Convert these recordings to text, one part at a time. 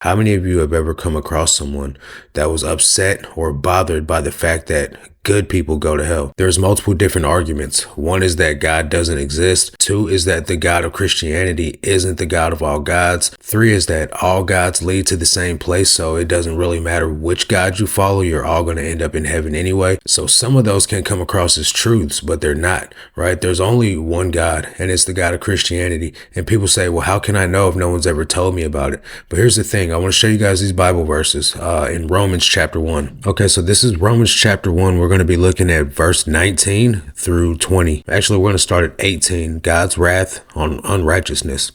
How many of you have ever come across someone that was upset or bothered by the fact that good people go to hell? There's multiple different arguments. One is that God doesn't exist. Two is that the God of Christianity isn't the God of all gods. Three is that all gods lead to the same place, so it doesn't really matter which God you follow, you're all going to end up in heaven anyway. So some of those can come across as truths, but they're not, right? There's only one God, and it's the God of Christianity. And people say, well, how can I know if no one's ever told me about it? But here's the thing. I want to show you guys these Bible verses in Romans chapter 1. Okay, so this is Romans chapter 1. We're going to be looking at verse 19 through 20. Actually, we're going to start at 18. God's wrath on unrighteousness.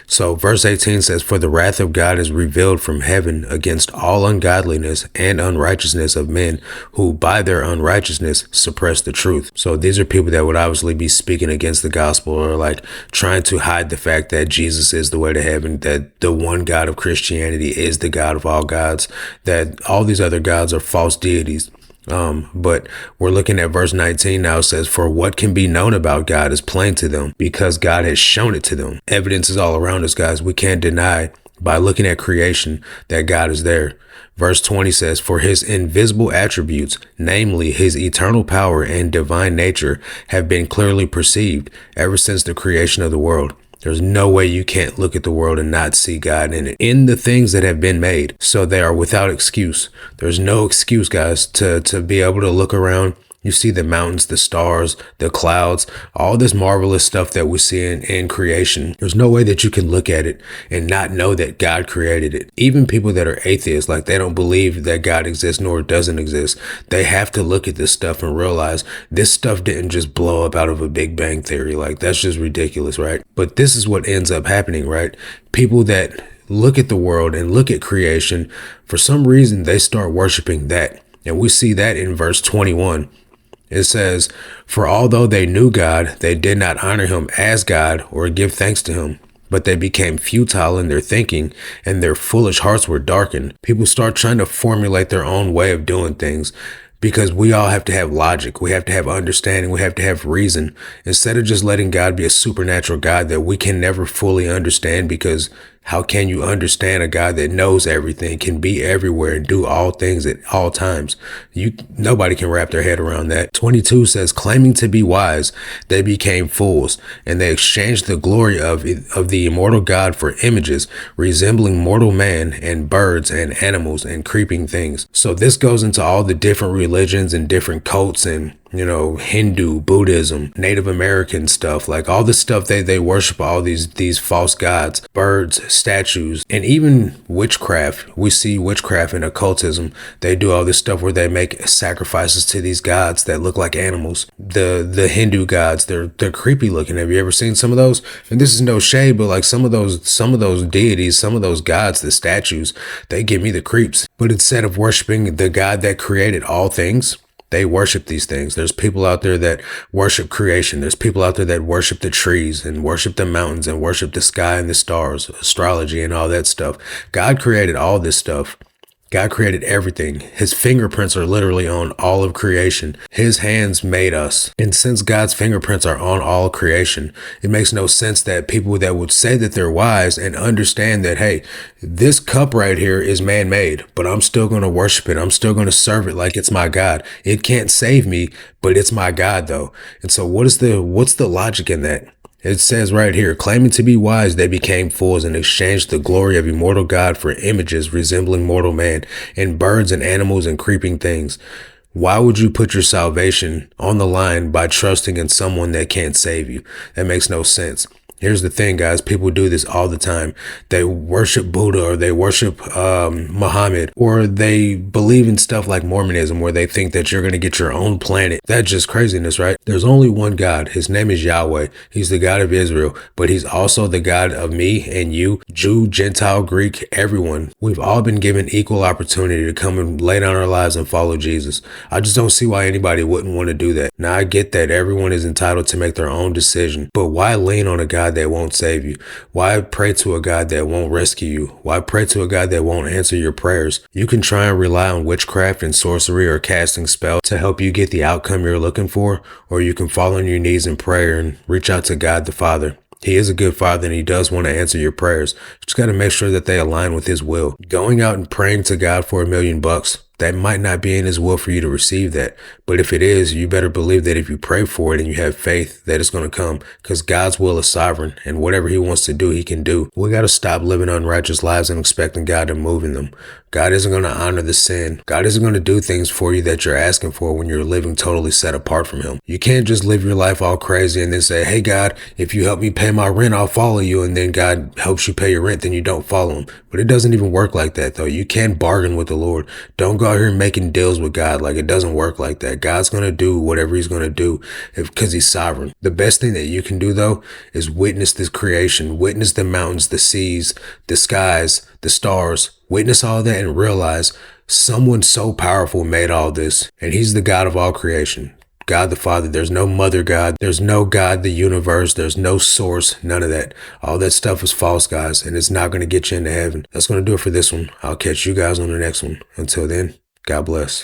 So verse 18 says, "For the wrath of God is revealed from heaven against all ungodliness and unrighteousness of men who by their unrighteousness suppress the truth." So these are people that would obviously be speaking against the gospel, or like trying to hide the fact that Jesus is the way to heaven, that the one God of Christianity is the God of all gods, that all these other gods are false deities. But we're looking at verse 19 now. It says, "For what can be known about God is plain to them, because God has shown it to them." Evidence is all around us, guys. We can't deny by looking at creation that God is there. Verse 20 says, "For his invisible attributes, namely his eternal power and divine nature, have been clearly perceived ever since the creation of the world." There's no way you can't look at the world and not see God in it, in the things that have been made. So they are without excuse. There's no excuse, guys, to be able to look around. You see the mountains, the stars, the clouds, all this marvelous stuff that we see in creation. There's no way that you can look at it and not know that God created it. Even people that are atheists, like they don't believe that God exists nor doesn't exist, they have to look at this stuff and realize this stuff didn't just blow up out of a Big Bang theory. Like, that's just ridiculous, right? But this is what ends up happening, right? People that look at the world and look at creation, for some reason, they start worshiping that. And we see that in verse 21. It says, "For although they knew God, they did not honor him as God or give thanks to him, but they became futile in their thinking, and their foolish hearts were darkened." People start trying to formulate their own way of doing things, because we all have to have logic. We have to have understanding. We have to have reason, instead of just letting God be a supernatural God that we can never fully understand. Because how can you understand a God that knows everything, can be everywhere, and do all things at all times? Nobody can wrap their head around that. 22 says, "Claiming to be wise, they became fools, and they exchanged the glory of the immortal God for images resembling mortal man and birds and animals and creeping things." So this goes into all the different religions and different cults and, Hindu, Buddhism, Native American stuff, like all the stuff they worship, all these false gods, birds, statues, and even witchcraft. We see witchcraft and occultism. They do all this stuff where they make sacrifices to these gods that look like animals. The Hindu gods, they're creepy looking. Have you ever seen some of those? And this is no shade, but like some of those deities, some of those gods, the statues, they give me the creeps. But instead of worshiping the God that created all things, they worship these things. There's people out there that worship creation. There's people out there that worship the trees and worship the mountains and worship the sky and the stars, astrology and all that stuff. God created all this stuff. God created everything. His fingerprints are literally on all of creation. His hands made us. And since God's fingerprints are on all creation, it makes no sense that people that would say that they're wise and understand that, hey, this cup right here is man-made, but I'm still going to worship it. I'm still going to serve it like it's my God. It can't save me, but it's my God though. And so what's the logic in that? It says right here, "Claiming to be wise, they became fools and exchanged the glory of immortal God for images resembling mortal man and birds and animals and creeping things." Why would you put your salvation on the line by trusting in someone that can't save you? That makes no sense. Here's the thing, guys. People do this all the time. They worship Buddha, or they worship Muhammad, or they believe in stuff like Mormonism, where they think that you're going to get your own planet. That's just craziness, right? There's only one God. His name is Yahweh. He's the God of Israel, but he's also the God of me and you, Jew, Gentile, Greek, everyone. We've all been given equal opportunity to come and lay down our lives and follow Jesus. I just don't see why anybody wouldn't want to do that. Now, I get that everyone is entitled to make their own decision, but why lean on a God that won't save you? Why pray to a God that won't rescue you? Why pray to a God that won't answer your prayers? You can try and rely on witchcraft and sorcery or casting spells to help you get the outcome you're looking for, or you can fall on your knees in prayer and reach out to God the Father. He is a good father and he does want to answer your prayers. You just got to make sure that they align with his will. Going out and praying to God for $1,000,000, that might not be in his will for you to receive that. But if it is, you better believe that if you pray for it and you have faith that it's going to come, because God's will is sovereign and whatever he wants to do, he can do. We got to stop living unrighteous lives and expecting God to move in them. God isn't going to honor the sin. God isn't going to do things for you that you're asking for when you're living totally set apart from him. You can't just live your life all crazy and then say, hey, God, if you help me pay my rent, I'll follow you. And then God helps you pay your rent, then you don't follow him. But it doesn't even work like that, though. You can't bargain with the Lord. Don't go out here making deals with God. Like, it doesn't work like that. God's going to do whatever he's going to do because he's sovereign. The best thing that you can do, though, is witness this creation, witness the mountains, the seas, the skies, the stars, witness all that and realize someone so powerful made all this, and he's the God of all creation. God the Father. There's no mother God. There's no God, the universe. There's no source. None of that. All that stuff is false, guys, and it's not going to get you into heaven. That's going to do it for this one. I'll catch you guys on the next one. Until then, God bless.